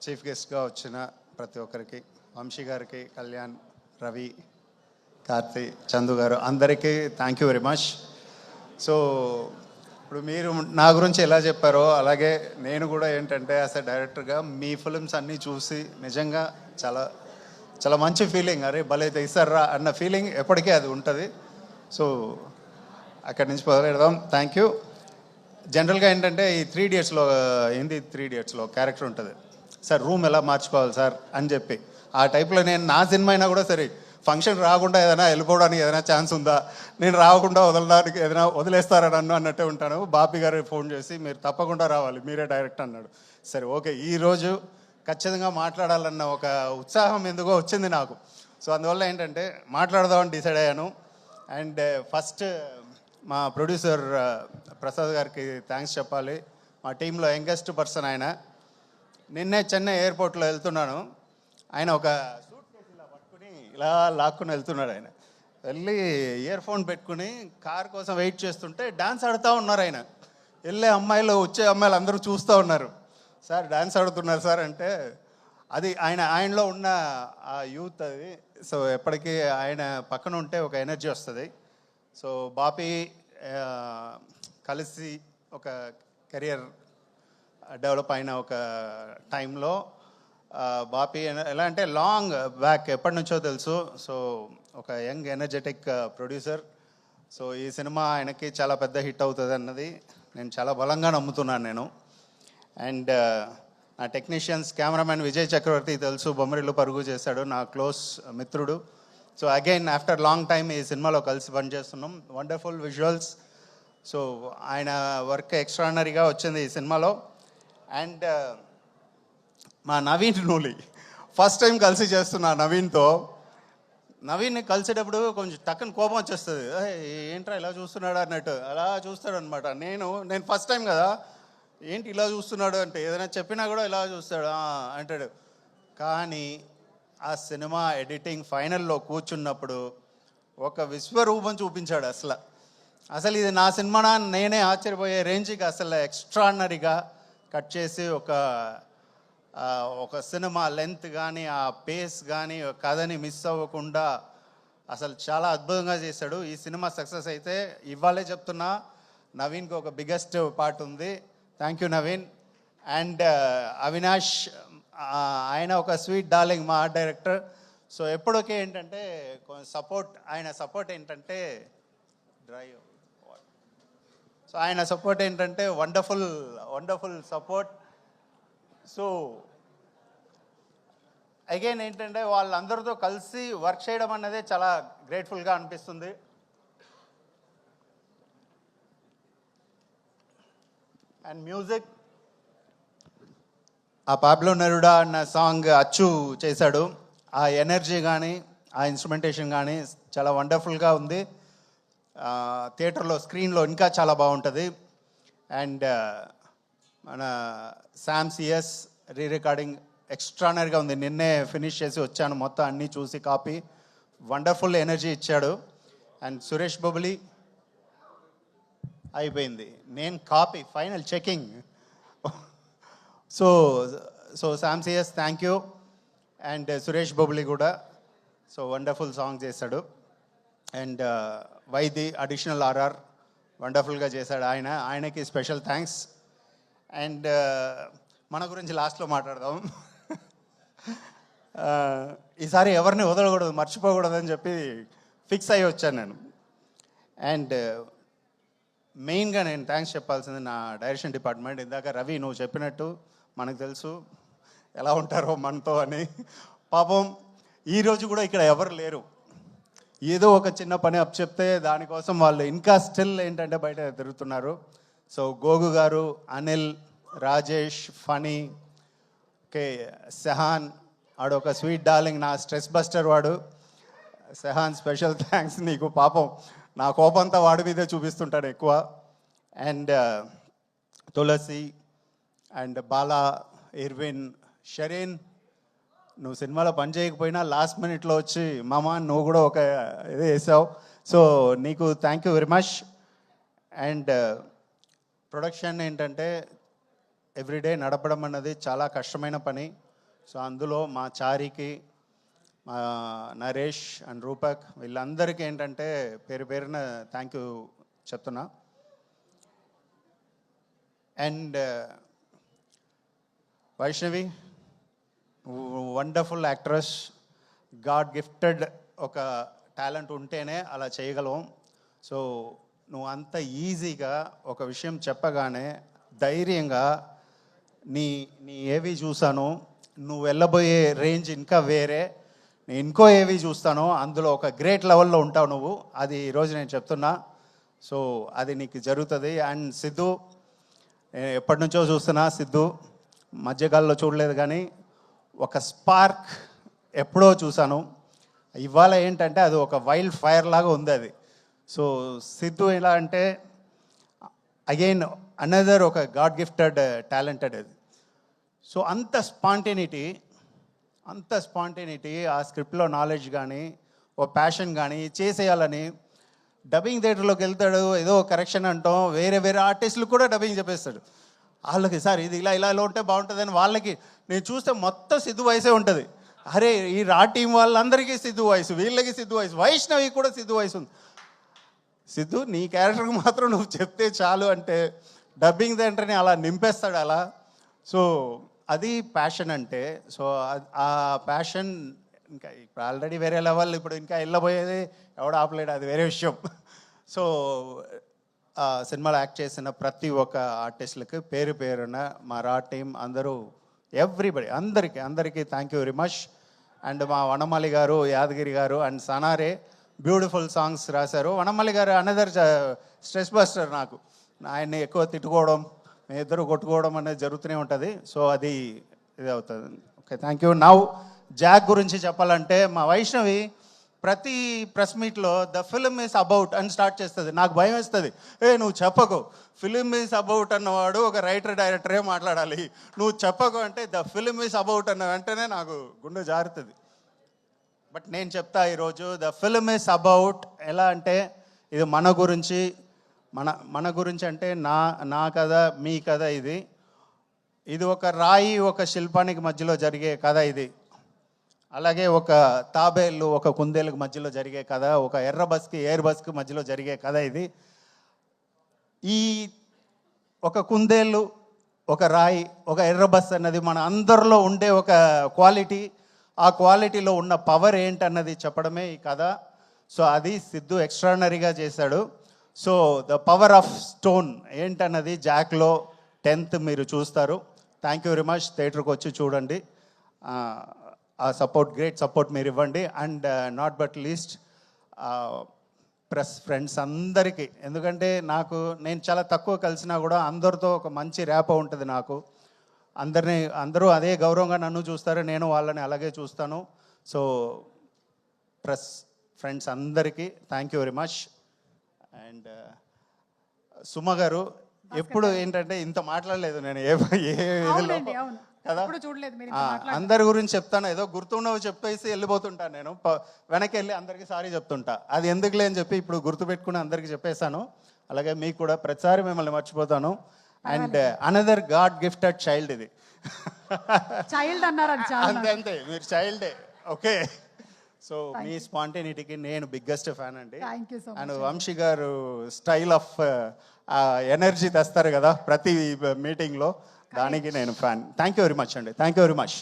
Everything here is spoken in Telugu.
చీఫ్ గెస్ట్గా వచ్చిన ప్రతి ఒక్కరికి, వంశీ గారికి, కళ్యాణ్, రవి, కార్తీ, చందు గారు అందరికీ thank you very much. So ఇప్పుడు మీరు నా గురించి ఎలా చెప్పారో అలాగే నేను కూడా ఏంటంటే యాజ్ ఎ డైరెక్టర్గా మీ ఫిల్మ్స్ అన్నీ చూసి నిజంగా చాలా చాలా మంచి ఫీలింగ్, అరే భలే తీసారా అన్న ఫీలింగ్ ఎప్పటికీ అది ఉంటుంది. సో అక్కడి నుంచి మొదలెడదాం. Thank you. జనరల్గా ఏంటంటే ఈ 3 Idiotsలో ఏంది 3 Idiotsలో క్యారెక్టర్ ఉంటుంది, సార్ రూమ్ ఎలా మార్చుకోవాలి సార్ అని చెప్పి. ఆ టైప్లో నేను నా సినిమా అయినా కూడా సరే ఫంక్షన్ రాకుండా ఏదైనా వెళ్ళిపోవడానికి ఏదైనా ఛాన్స్ ఉందా, నేను రాకుండా వదలడానికి ఏదైనా వదిలేస్తారా నన్ను అన్నట్టే ఉంటాను. బాపి గారు ఫోన్ చేసి మీరు తప్పకుండా రావాలి, మీరే డైరెక్ట్ అన్నాడు. సరే ఓకే, ఈరోజు ఖచ్చితంగా మాట్లాడాలన్న ఒక ఉత్సాహం ఎందుకో వచ్చింది నాకు. సో అందువల్ల ఏంటంటే మాట్లాడదామని డిసైడ్ అయ్యాను. అండ్ ఫస్ట్ మా ప్రొడ్యూసర్ ప్రసాద్ గారికి థ్యాంక్స్ చెప్పాలి. మా టీంలో యంగెస్ట్ పర్సన్ ఆయన. నిన్నే చెన్నై ఎయిర్పోర్ట్లో వెళ్తున్నాను, ఆయన ఒక సూట్ కేసు ఇలా పట్టుకుని ఇలా లాక్కుని వెళ్తున్నాడు. ఆయన వెళ్ళి ఇయర్ ఫోన్ పెట్టుకుని కార్ కోసం వెయిట్ చేస్తుంటే డాన్స్ ఆడుతూ ఉన్నారు. ఆయన వెళ్ళే అమ్మాయిలు వచ్చే అమ్మాయిలు అందరూ చూస్తూ ఉన్నారు. సార్ డాన్స్ ఆడుతున్నారు సార్ అంటే అది ఆయనలో ఉన్న ఆ యూత్ అది. సో ఎప్పటికీ ఆయన పక్కన ఉంటే ఒక ఎనర్జీ వస్తుంది. సో బాపి కలిసి ఒక కెరియర్ డెవలప్ అయిన ఒక టైంలో బాపి ఎలా అంటే లాంగ్ బ్యాక్ ఎప్పటి నుంచో తెలుసు. సో ఒక యంగ్ ఎనర్జెటిక్ ప్రొడ్యూసర్. సో ఈ సినిమా ఆయనకి చాలా పెద్ద హిట్ అవుతుంది అన్నది నేను చాలా బలంగా నమ్ముతున్నాను నేను. అండ్ నా టెక్నీషియన్స్, కెమెరామెన్ విజయ్ చక్రవర్తి తెలుసు, బొమ్మరిల్లు పరుగు చేశాడు, నా క్లోజ్ మిత్రుడు. So again after long time ఈ సినిమాలో కలిసి పనిచేస్తున్నాం. Wonderful visuals. సో ఆయన వర్క్ ఎక్స్ట్రాడినరీగా వచ్చింది ఈ సినిమాలో. అండ్ మా నవీన్ నూలి ఫస్ట్ టైం కలిసి చేస్తున్నా నవీన్తో. నవీన్ని కలిసేటప్పుడు కొంచెం టక్కన కోపం వచ్చేస్తుంది, ఏంట్రా ఇలా చూస్తున్నాడు అన్నట్టు అలా చూస్తాడు అనమాట. నేను ఫస్ట్ టైం కదా, ఏంటి ఇలా చూస్తున్నాడు అంటే ఏదైనా చెప్పినా కూడా ఇలా చూస్తాడు అంటాడు. కానీ ఆ సినిమా ఎడిటింగ్ ఫైనల్లో కూర్చున్నప్పుడు ఒక విశ్వరూపం చూపించాడు. అసలు ఇది నా సినిమానా నేనే ఆశ్చర్యపోయే రేంజ్కి అసలు ఎక్స్ట్రాడినరీగా కట్ చేసి ఒక సినిమా లెంత్ కానీ ఆ పేస్ కానీ కథని మిస్ అవ్వకుండా అసలు చాలా అద్భుతంగా చేశాడు. ఈ సినిమా సక్సెస్ అయితే ఇవాళే చెప్తున్నా, నవీన్కి ఒక బిగ్గెస్ట్ పార్ట్ ఉంది. Thank you Naveen. And Avinash, ఆయన ఒక స్వీట్ డార్లింగ్, మా ఆర్ట్ డైరెక్టర్. సో ఎప్పటికే ఏంటంటే ఆయన సపోర్ట్ ఏంటంటే సో ఆయన సపోర్ట్ ఏంటంటే వండర్ఫుల్ సపోర్ట్. సో అగైన్ ఏంటంటే వాళ్ళందరితో కలిసి వర్క్ చేయడం అన్నదే చాలా గ్రేట్ఫుల్గా అనిపిస్తుంది. అండ్ మ్యూజిక్, ఆ పాబ్లో నెరుడా అన్న సాంగ్ అచ్చు చేశాడు. ఆ ఎనర్జీ కానీ ఆ ఇన్స్ట్రుమెంటేషన్ కానీ చాలా వండర్ఫుల్గా ఉంది. థియేటర్లో స్క్రీన్లో ఇంకా చాలా బాగుంటుంది. అండ్ మన శామ్ సిఎస్ రికార్డింగ్ ఎక్స్ట్రానరీగా ఉంది. నిన్నే ఫినిష్ చేసి వచ్చాను, మొత్తం అన్నీ చూసి కాపీ వండర్ఫుల్ ఎనర్జీ ఇచ్చాడు. అండ్ సురేష్ బొబులి అయిపోయింది, నేను copy final checking. So Sam CS thank you. And Suresh Bobbili కూడా సో వండర్ఫుల్ సాంగ్ చేశాడు. అండ్ వైది అడిషనల్ ఆర్ఆర్ వండర్ఫుల్గా చేశాడు, ఆయనకి స్పెషల్ థ్యాంక్స్. అండ్ మన గురించి లాస్ట్లో మాట్లాడదాం. ఈసారి ఎవరిని వదలకూడదు, మర్చిపోకూడదని చెప్పి ఫిక్స్ అయ్యి వచ్చాను నేను. అండ్ మెయిన్గా నేను థ్యాంక్స్ చెప్పాల్సింది నా డైరెక్షన్ డిపార్ట్మెంట్. ఇందాక రవి నువ్వు చెప్పినట్టు మనకు తెలుసు ఎలా ఉంటారో మనతో అని. పాపం ఈరోజు కూడా ఇక్కడ ఎవరు లేరు, ఏదో ఒక చిన్న పని అప్ చెప్తే దానికోసం వాళ్ళు ఇంకా స్టిల్ ఏంటంటే బయట తిరుగుతున్నారు. సో గోగు గారు, అనిల్, రాజేష్, ఫనీ, ఓకే, సెహాన్ ఆడొక స్వీట్ డార్లింగ్, నా స్ట్రెస్ బస్టర్ వాడు. సెహాన్ స్పెషల్ థ్యాంక్స్ నీకు. పాపం నా కోపంతా వాడి మీదే చూపిస్తుంటాడు ఎక్కువ. And Tulasi and Bala, Irvin, Shareen, నువ్వు సినిమాలో పని చేయకపోయినా లాస్ట్ మినిట్లో వచ్చి మామ నువ్వు కూడా ఒక ఇది వేసావు. సో నీకు thank you very much. And production ఏంటంటే ఎవ్రీడే నడపడం అన్నది చాలా కష్టమైన పని. సో అందులో మా చారికి, మా నరేష్ అండ్ రూపక్ వీళ్ళందరికీ ఏంటంటే పేరు పేరున థ్యాంక్ యూ చెప్తున్నా. And Vaishnavi wonderful actress, God gifted ఒక టాలెంట్ ఉంటేనే అలా చేయగలం. సో నువ్వు అంత ఈజీగా ఒక విషయం చెప్పగానే ధైర్యంగా నీ నీ ఏవి చూసాను, నువ్వు వెళ్ళబోయే రేంజ్ ఇంకా వేరే, నేను ఇంకో ఏవి చూస్తాను, అందులో ఒక గ్రేట్ లెవెల్లో ఉంటావు నువ్వు, అది ఈరోజు నేను చెప్తున్నా. సో అది నీకు జరుగుతుంది. అండ్ సిద్ధు, నేను ఎప్పటి నుంచో చూస్తున్నా సిద్ధు, మధ్యకాలంలో చూడలేదు కానీ ఒక స్పార్క్ ఎప్పుడో చూశాను. ఇవాళ ఏంటంటే అది ఒక వైల్డ్ ఫైర్ లాగా ఉంది అది. సో సిద్ధు ఎలా అంటే అగైన్ అనదర్ ఒక గాడ్ గిఫ్టెడ్ టాలెంటెడ్ అది. సో అంత స్పాంటేనిటీ ఆ స్క్రిప్ట్లో నాలెడ్జ్ కానీ ఓ ప్యాషన్ కానీ చేసేయాలని డబ్బింగ్ థియేటర్లోకి వెళ్తాడు, ఏదో కరెక్షన్ అంటాం, వేరే వేరే ఆర్టిస్టులు కూడా డబ్బింగ్ చెప్పేస్తాడు. వాళ్ళకి సార్ ఇది ఇలా ఇలా ఉంటే బాగుంటుందని వాళ్ళకి నేను చూస్తే మొత్తం సిద్ధు వయసే ఉంటుంది. అరే ఈ రా టీం వాళ్ళందరికీ సిద్ధు వయసు, వీళ్ళకి సిద్ధు వయసు, వైష్ణవి కూడా సిద్ధు వయసు ఉంది. సిద్ధు నీ క్యారెక్టర్కి మాత్రం నువ్వు చెప్తే చాలు అంటే డబ్బింగ్ థియేటర్ని అలా నింపేస్తాడు అలా. సో అది ప్యాషన్ అంటే. సో ఆ ప్యాషన్ ఇంకా ఇప్పుడు ఆల్రెడీ వేరే లెవెల్, ఇప్పుడు ఇంకా వెళ్ళబోయేది ఎవడ ఆపలేడు, అది వేరే విషయం. సో సినిమాలో యాక్ట్ చేసిన ప్రతి ఒక్క ఆర్టిస్టులకి పేరు పేరున మా రా టీం అందరూ ఎవ్రీబడి అందరికీ thank you very much. And మా వనమాలి గారు, యాదగిరి గారు అండ్ సనారే బ్యూటిఫుల్ సాంగ్స్ రాశారు. వనమాలి గారు అనదర్ స్ట్రెస్ బస్టర్. నాకు ఆయన్ని ఎక్కువ తిట్టుకోవడం, మేము ఇద్దరు కొట్టుకోవడం అనేది జరుగుతూనే ఉంటుంది. సో అది ఇది అవుతుంది. Okay, thank you. Now Jack గురించి చెప్పాలంటే మా వైష్ణవి ప్రతి ప్రెస్ మీట్లో ద ఫిల్మ్ ఈస్ అబౌట్ అని స్టార్ట్ చేస్తుంది. నాకు భయం వేస్తుంది, నువ్వు చెప్పకు, ఫిలిం ఈజ్ అబౌట్ అన్నవాడు ఒక రైటర్ డైరెక్టరే మాట్లాడాలి, నువ్వు చెప్పకు అంటే ద ఫిలిం ఈజ్ అబౌట్ అన్న వెంటనే నాకు గుండె జారుతుంది. బట్ నేను చెప్తా ఈరోజు ద ఫిల్మ్ ఈజ్ అబౌట్ ఎలా అంటే ఇది మన గురించి అంటే నా కథ, మీ కథ. ఇది ఒక రాయి ఒక శిల్పానికి మధ్యలో జరిగే కథ ఇది. అలాగే ఒక తాబేళ్ళు ఒక కుందేలుకి మధ్యలో జరిగే కథ, ఒక ఎర్ర బస్కి ఎయిర్ బస్కి మధ్యలో జరిగే కథ ఇది. ఈ ఒక కుందేలు, ఒక రాయి, ఒక ఎర్ర బస్ అన్నది మన అందరిలో ఉండే ఒక క్వాలిటీ. ఆ క్వాలిటీలో ఉన్న పవర్ ఏంటన్నది చెప్పడమే ఈ కథ. సో అది సిద్ధు ఎక్స్ట్రాడినరీగా చేశాడు. So the power of stone ఏంటన్నది జాక్లో 10th మీరు చూస్తారు. Thank you very much. థియేటర్కి వచ్చి చూడండి. ఆ సపోర్ట్, గ్రేట్ సపోర్ట్ మీరు ఇవ్వండి. And not but least press friends అందరికీ, ఎందుకంటే నేను చాలా తక్కువ కలిసినా కూడా అందరితో ఒక మంచి ర్యాపో ఉంటుంది నాకు. అందరూ అదే గౌరవంగా నన్ను చూస్తారు, నేను వాళ్ళని అలాగే చూస్తాను. సో ప్రెస్ ఫ్రెండ్స్ అందరికీ thank you very much. And Suma గారు ఎప్పుడు ఏంటంటే ఇంత మాట్లాడలేదు నేను ఏ ఇదిలో కదా. అందరి గురించి చెప్తాను, ఏదో గుర్తుండవు చెప్పేసి వెళ్ళిపోతుంటాను నేను. వెనక్కి వెళ్ళి అందరికీ సారీ చెప్తుంటా. అది ఎందుకులే అని చెప్పి ఇప్పుడు గుర్తుపెట్టుకుని అందరికీ చెప్పేశాను. అలాగే మీకు కూడా ప్రతిసారి మిమ్మల్ని మర్చిపోతాను. And another God gifted child ఇది. అంతే మీరు చైల్డే. ఓకే, సో మీ స్పాంటేనిటీకి నేను బిగ్గెస్ట్ ఫ్యాన్ అండి. అండ్ వంశీ గారు స్టైల్ ఆఫ్ ఎనర్జీ తెస్తారు కదా ప్రతి మీటింగ్లో, దానికి నేను fan. Thank you very much అండి. Thank you very much.